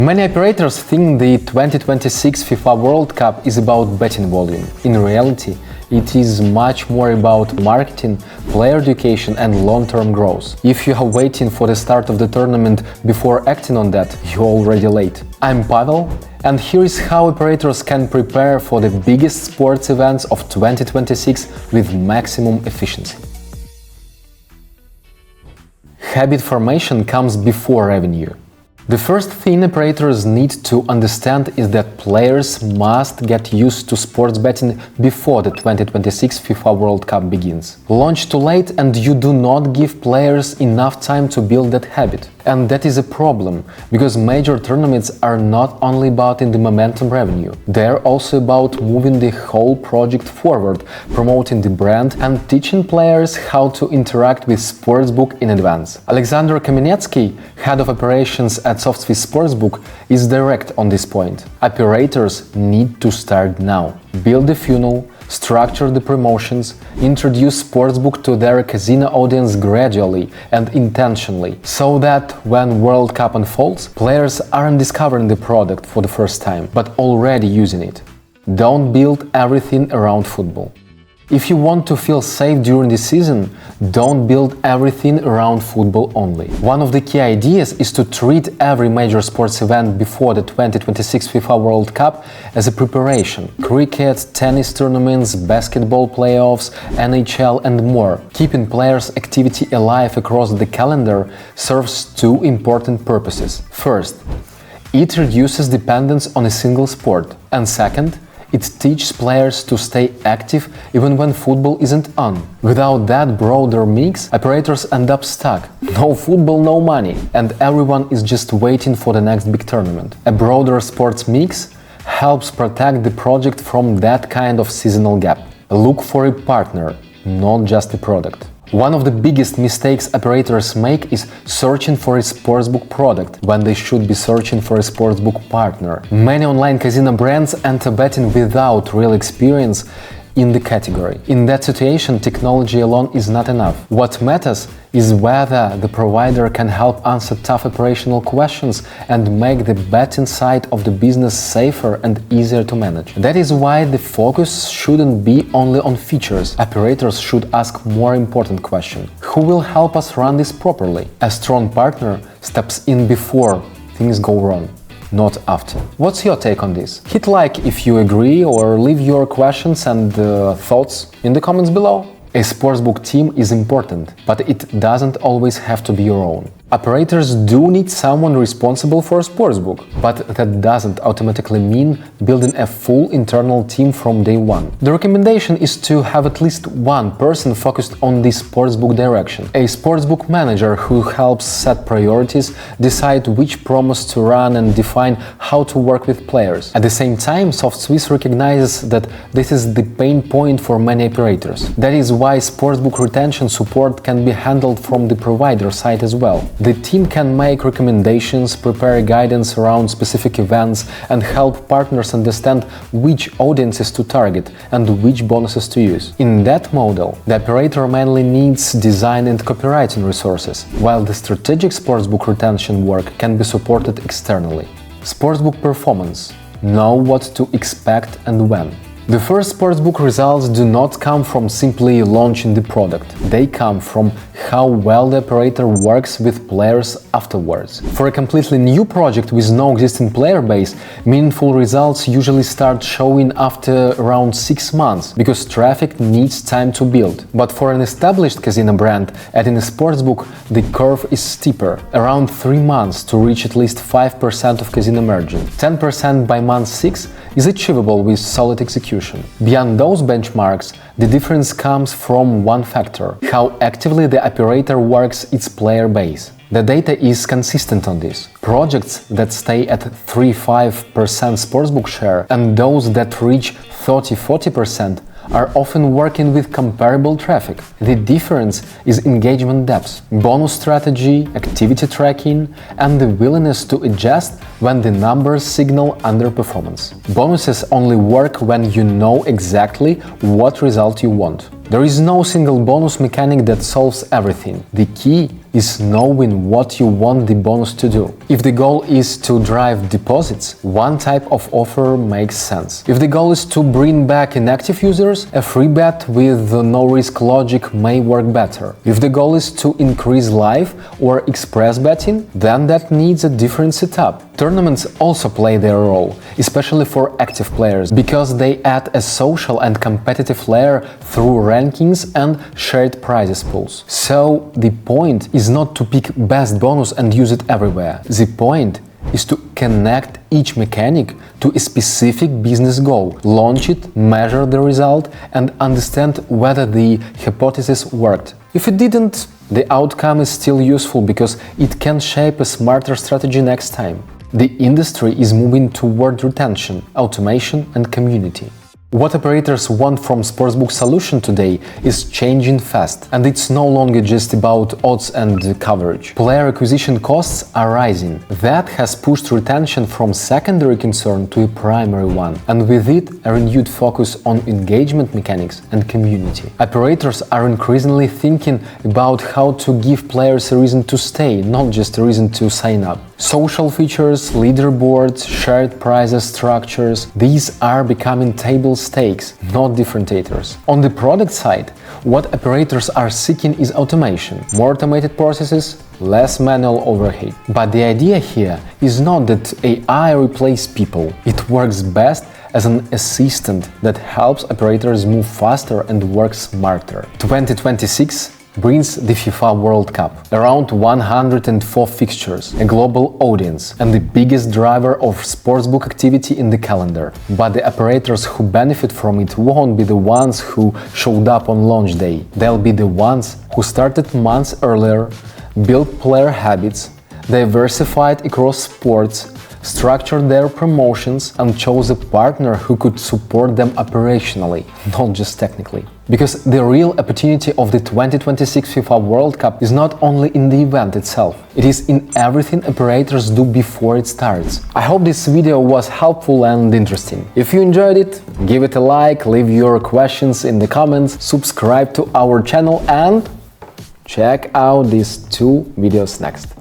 Many operators think the 2026 FIFA World Cup is about betting volume. In reality, it is much more about marketing, player education and long-term growth. If you are waiting for the start of the tournament before acting on that, you're already late. I'm Pavel, and here is how operators can prepare for the biggest sports events of 2026 with maximum efficiency. Habit formation comes before revenue. The first thing operators need to understand is that players must get used to sports betting before the 2026 FIFA World Cup begins. Launch too late and you do not give players enough time to build that habit. And that is a problem, because major tournaments are not only about the momentum revenue, they're also about moving the whole project forward, promoting the brand and teaching players how to interact with Sportsbook in advance. Alexander Kamenetsky, head of operations at SOFTSWISS Sportsbook, is direct on this point. Operators need to start now. Build the funnel, structure the promotions, introduce Sportsbook to their casino audience gradually and intentionally, so that when World Cup unfolds, players aren't discovering the product for the first time, but already using it. Don't build everything around football. If you want to feel safe during the season, don't build everything around football only. One of the key ideas is to treat every major sports event before the 2026 FIFA World Cup as a preparation. Cricket, tennis tournaments, basketball playoffs, NHL and more. Keeping players' activity alive across the calendar serves two important purposes. First, it reduces dependence on a single sport. And second, it teaches players to stay active even when football isn't on. Without that broader mix, operators end up stuck. No football, no money, and everyone is just waiting for the next big tournament. A broader sports mix helps protect the project from that kind of seasonal gap. Look for a partner, not just a product. One of the biggest mistakes operators make is searching for a sportsbook product when they should be searching for a sportsbook partner. Many online casino brands enter betting without real experience in the category. In that situation, technology alone is not enough. What matters is whether the provider can help answer tough operational questions and make the betting side of the business safer and easier to manage. That is why the focus shouldn't be only on features. Operators should ask more important question: who will help us run this properly? A strong partner steps in before things go wrong, not after. What's your take on this? Hit like if you agree, or leave your questions and thoughts in the comments below. A sportsbook team is important, but it doesn't always have to be your own. Operators do need someone responsible for a sportsbook, but that doesn't automatically mean building a full internal team from day one. The recommendation is to have at least one person focused on the sportsbook direction. A sportsbook manager who helps set priorities, decide which promos to run and define how to work with players. At the same time, SOFTSWISS recognizes that this is the pain point for many operators. That is why sportsbook retention support can be handled from the provider side as well. The team can make recommendations, prepare guidance around specific events, and help partners understand which audiences to target and which bonuses to use. In that model, the operator mainly needs design and copywriting resources, while the strategic sportsbook retention work can be supported externally. Sportsbook performance. Know what to expect and when. The first sportsbook results do not come from simply launching the product. They come from how well the operator works with players afterwards. For a completely new project with no existing player base, meaningful results usually start showing after around 6 months, because traffic needs time to build. But for an established casino brand, adding a sportsbook, the curve is steeper, around 3 months to reach at least 5% of casino margin. 10% by month 6 is achievable with solid execution. Beyond those benchmarks, the difference comes from one factor: how actively the operator works its player base. The data is consistent on this. Projects that stay at 3–5% sportsbook share and those that reach 30–40% are often working with comparable traffic. The difference is engagement depth, bonus strategy, activity tracking, and the willingness to adjust when the numbers signal underperformance. Bonuses only work when you know exactly what result you want. There is no single bonus mechanic that solves everything. The key is knowing what you want the bonus to do. If the goal is to drive deposits, one type of offer makes sense. If the goal is to bring back inactive users, a free bet with no-risk logic may work better. If the goal is to increase live or express betting, then that needs a different setup. Tournaments also play their role, especially for active players, because they add a social and competitive layer through rankings and shared prizes pools. So the point is not to pick best bonus and use it everywhere. The point is to connect each mechanic to a specific business goal, launch it, measure the result, and understand whether the hypothesis worked. If it didn't, the outcome is still useful because it can shape a smarter strategy next time. The industry is moving toward retention, automation, and community. What operators want from Sportsbook solution today is changing fast, and it's no longer just about odds and coverage. Player acquisition costs are rising. That has pushed retention from secondary concern to a primary one, and with it a renewed focus on engagement mechanics and community. Operators are increasingly thinking about how to give players a reason to stay, not just a reason to sign up. Social features, leaderboards, shared prizes structures, these are becoming table stakes, not differentiators. On the product side, what operators are seeking is automation, more automated processes, less manual overhead. But the idea here is not that AI replaces people. It works best as an assistant that helps operators move faster and work smarter. 2026 brings the FIFA World Cup, around 104 fixtures, a global audience, and the biggest driver of sportsbook activity in the calendar. But the operators who benefit from it won't be the ones who showed up on launch day. They'll be the ones who started months earlier, built player habits, diversified across sports, structured their promotions, and chose a partner who could support them operationally, not just technically. Because the real opportunity of the 2026 FIFA World Cup is not only in the event itself, it is in everything operators do before it starts. I hope this video was helpful and interesting. If you enjoyed it, give it a like, leave your questions in the comments, subscribe to our channel, and check out these two videos next.